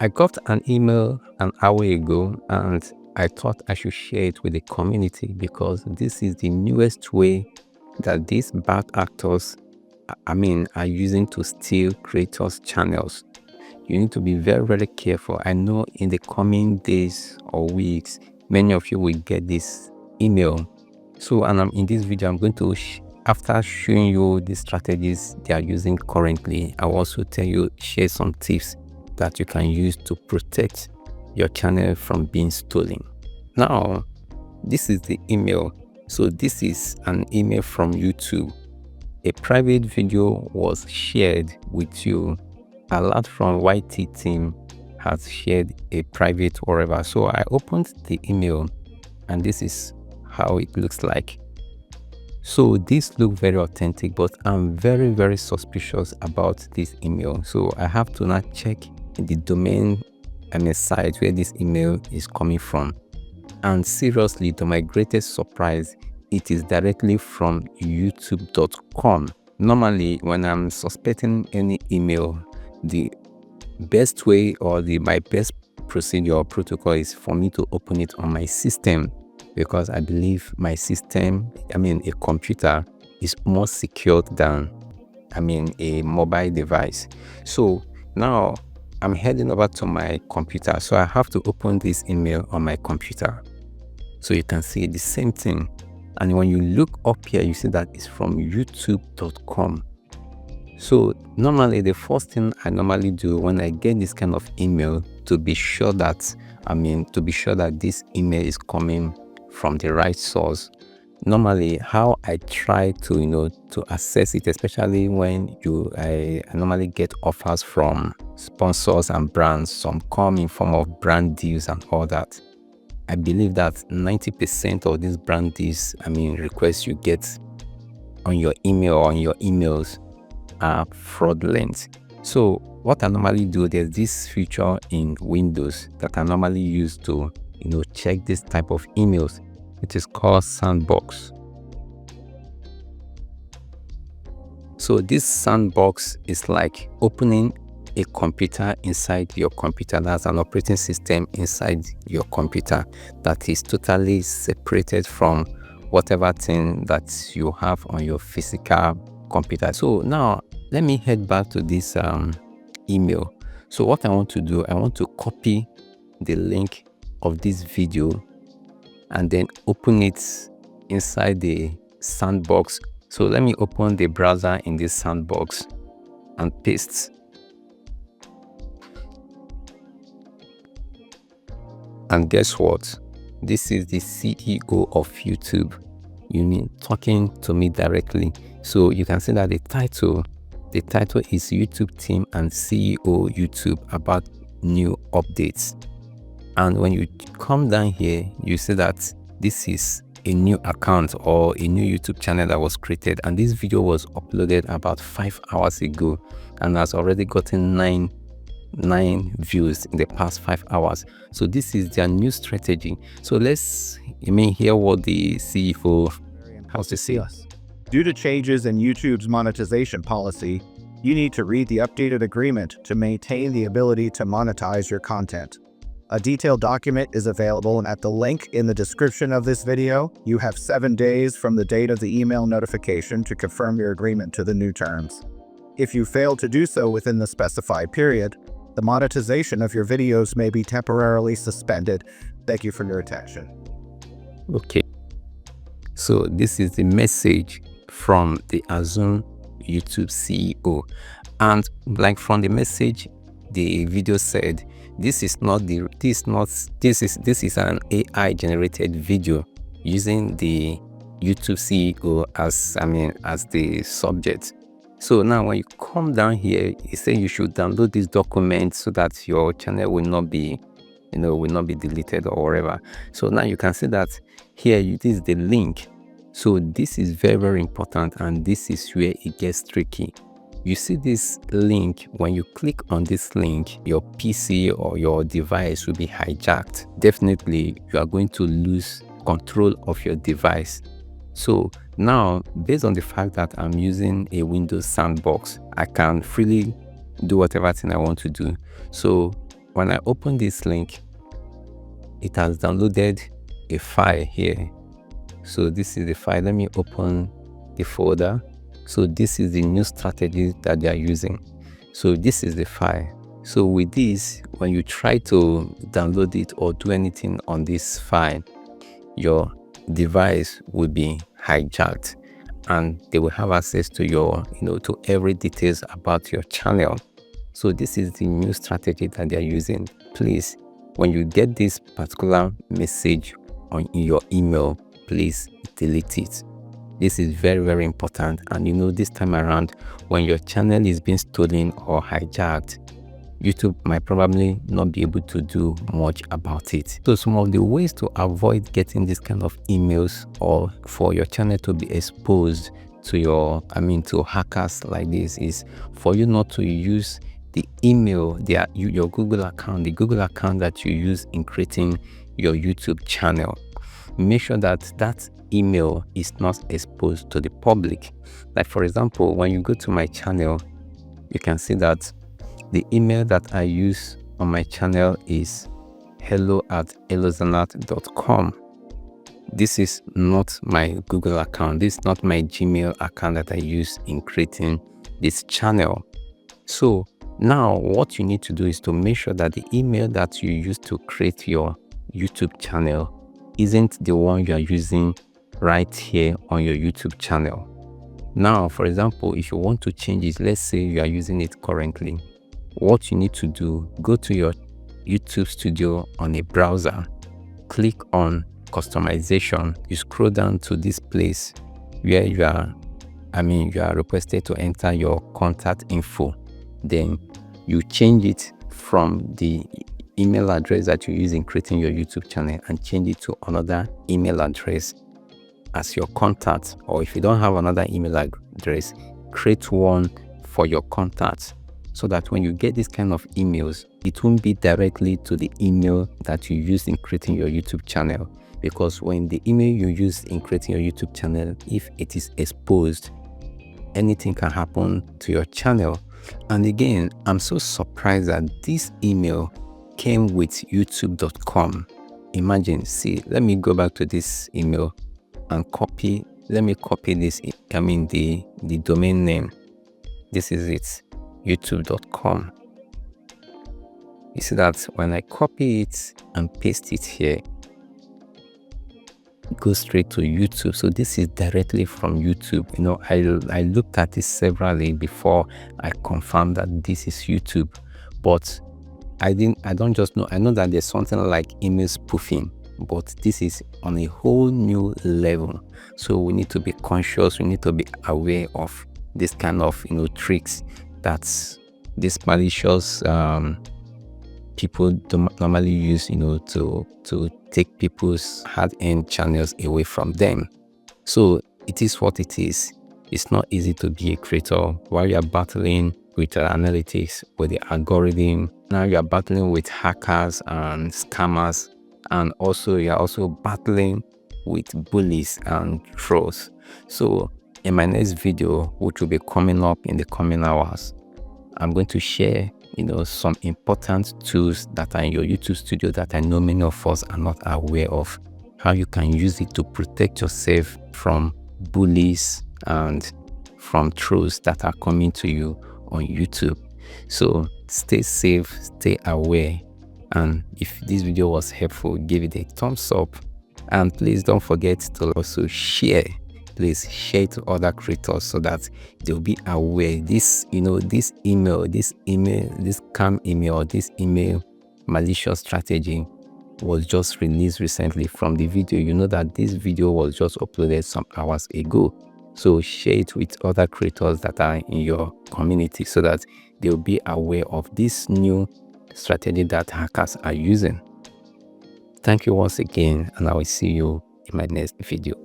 I got an email an hour ago and I thought I should share it with the community because this is the newest way that these bad actors are using to steal creators' channels. You need to be very, very careful. I know in the coming days or weeks, many of you will get this email. So, and in this video, I'm going to, after showing you the strategies they are using currently, I'll also share some tips that you can use to protect your channel from being stolen. Now, this is the email. So this is an email from YouTube. A private video was shared with you. A lot from YT team has shared a private whatever. So I opened the email and this is how it looks like. So this looks very authentic, but I'm very, very suspicious about this email. So I have to now check the domain site where this email is coming from. And seriously, to my greatest surprise, it is directly from youtube.com. Normally, when I'm suspecting any email, the best way or my best procedure or protocol is for me to open it on my system, because I believe my system, a computer, is more secured than a mobile device. So now I'm heading over to my computer, so I have to open this email on my computer. So you can see the same thing. And when you look up here, you see that it's from youtube.com. So normally the first thing I normally do when I get this kind of email to be sure that this email is coming from the right source. Normally how I try to to assess it, especially when I normally get offers from sponsors and brands. Some come in form of brand deals and all that. I believe that 90% of these brand deals, requests you get on your email or on your emails are fraudulent. So what I normally do, there's this feature in Windows that I normally use to check this type of emails. It is called Sandbox. So this Sandbox is like opening a computer inside your computer. That's an operating system inside your computer that is totally separated from whatever thing that you have on your physical computer. So now let me head back to this email. So what I want to do, I want to copy the link of this video and then open it inside the Sandbox. So let me open the browser in this Sandbox and paste. And guess what? This is the CEO of YouTube. You mean talking to me directly. So you can see that the title is YouTube team and CEO YouTube about new updates. And when you come down here, you see that this is a new account or a new YouTube channel that was created. And this video was uploaded about 5 hours ago and has already gotten 9 views in the past 5 hours. So this is their new strategy. So let's hear what the CEO has to say. Due to changes in YouTube's monetization policy, you need to read the updated agreement to maintain the ability to monetize your content. A detailed document is available at the link in the description of this video. You have 7 days from the date of the email notification to confirm your agreement to the new terms. If you fail to do so within the specified period, the monetization of your videos may be temporarily suspended. Thank you for your attention. Okay, so this is the message from the Azure YouTube CEO, and like from the message, the video said this is an AI generated video using the YouTube CEO as the subject. So now when you come down here, it says you should download this document so that your channel will not be deleted or whatever. So now you can see that here this is the link. So this is very, very important, and this is where it gets tricky. You see this link, when you click on this link, your PC or your device will be hijacked. Definitely you are going to lose control of your device. So now, based on the fact that I'm using a Windows Sandbox, I can freely do whatever thing I want to do. So when I open this link, it has downloaded a file here. So this is the file. Let me open the folder. So this is the new strategy that they are using. So this is the file. So with this, when you try to download it or do anything on this file, your device will be hijacked and they will have access to your, to every details about your channel. So this is the new strategy that they are using. Please, when you get this particular message in your email, please delete it. This is very, very important. And this time around, when your channel is being stolen or hijacked, YouTube might probably not be able to do much about it. So some of the ways to avoid getting this kind of emails or for your channel to be exposed to to hackers like this is for you not to use the email, your Google account, the Google account that you use in creating your YouTube channel. Make sure that email is not exposed to the public. Like for example, when you go to my channel, you can see that the email that I use on my channel is hello@elozonath.com. This is not my Google account. This is not my Gmail account that I use in creating this channel. So now what you need to do is to make sure that the email that you use to create your YouTube channel isn't the one you are using right here on your YouTube channel. Now, for example, if you want to change it, let's say you are using it currently. What you need to do, go to your YouTube studio on a browser, click on customization. You scroll down to this place where you are requested to enter your contact info. Then you change it from the email address that you use in creating your YouTube channel and change it to another email address as your contact. Or if you don't have another email address, create one for your contacts, so that when you get this kind of emails, it won't be directly to the email that you use in creating your YouTube channel. Because when the email you use in creating your YouTube channel, if it is exposed, anything can happen to your channel. And again, I'm so surprised that this email came with youtube.com. Imagine, see, let me go back to this email and let me copy this, the domain name. This is it, youtube.com. You see that when I copy it and paste it here, it goes straight to YouTube. So this is directly from YouTube. I looked at it severally before I confirmed that this is YouTube, but I don't just know. I know that there's something like email spoofing, but this is on a whole new level. So we need to be conscious. We need to be aware of this kind of tricks that these malicious people normally use to take people's hard-earned channels away from them. So it is what it is. It's not easy to be a creator while you're battling with analytics, with the algorithm. Now you're battling with hackers and scammers, and also you're also battling with bullies and trolls. So in my next video, which will be coming up in the coming hours, I'm going to share some important tools that are in your YouTube studio that I know many of us are not aware of, how you can use it to protect yourself from bullies and from trolls that are coming to you on YouTube. So stay safe, stay aware, and if this video was helpful, give it a thumbs up, and please don't forget to also share. Please share to other creators so that they'll be aware. This email, this scam email, or this email malicious strategy was just released recently from the video. You know that this video was just uploaded some hours ago. So share it with other creators that are in your community so that they'll be aware of this new strategy that hackers are using. Thank you once again, and I will see you in my next video.